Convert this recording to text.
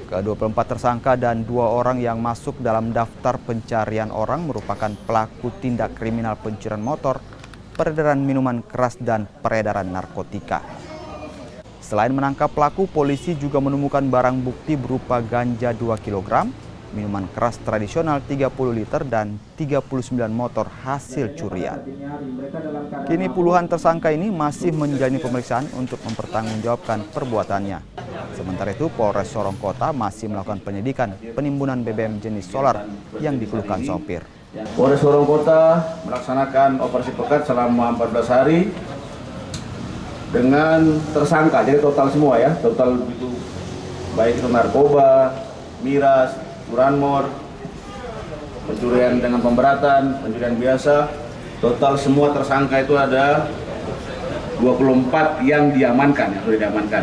Ke-24 tersangka dan 2 orang yang masuk dalam daftar pencarian orang merupakan pelaku tindak kriminal pencurian motor, peredaran minuman keras, dan peredaran narkotika. Selain menangkap pelaku, polisi juga menemukan barang bukti berupa ganja 2 kg, minuman keras tradisional 30 liter, dan 39 motor hasil curian. Kini puluhan tersangka ini masih menjalani pemeriksaan untuk mempertanggungjawabkan perbuatannya. Sementara itu, Polres Sorong Kota masih melakukan penyidikan penimbunan BBM jenis solar yang dikeluhkan sopir. Polres Sorong Kota melaksanakan operasi pekat selama 14 hari dengan tersangka, jadi total semua ya, total itu baik itu narkoba, miras, curanmor, pencurian dengan pemberatan, pencurian biasa, total semua tersangka itu ada 24 yang diamankan, yang sudah diamankan.